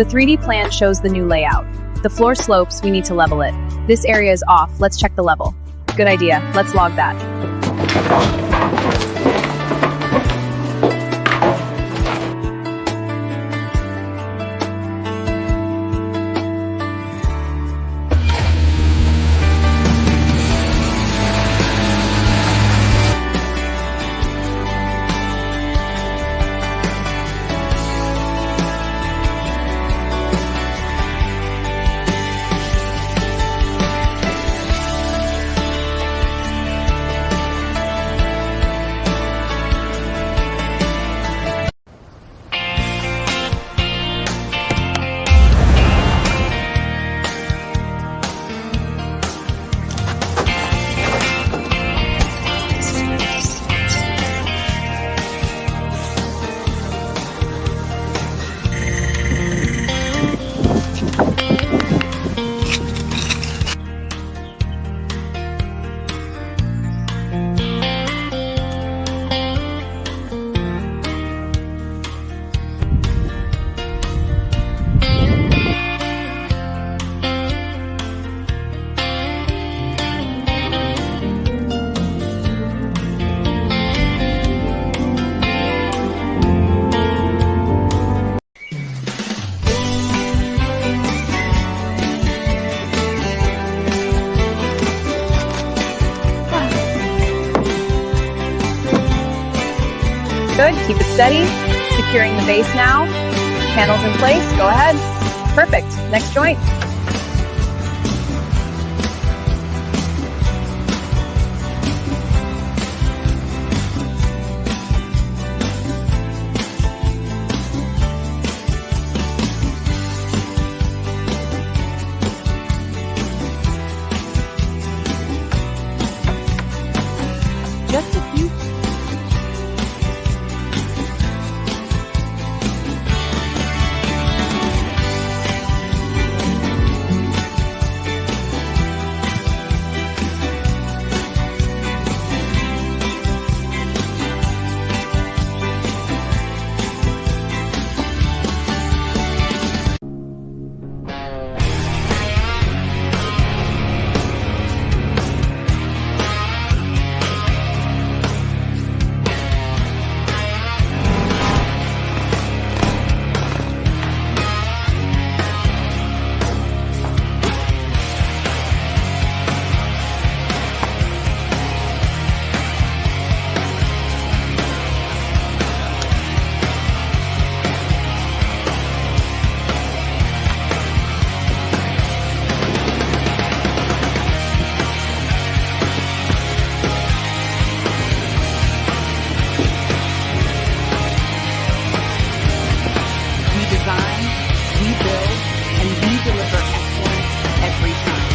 The 3D plan shows the new layout. The floor slopes, we need to level it. This area is off, let's check the level. Good idea, let's log that. Good, keep it steady. Securing the base now. Panels in place, go ahead. Perfect, next joint. Just a few. We build, and we deliver excellence every time.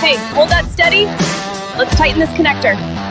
Hey, hold that steady. Let's tighten this connector.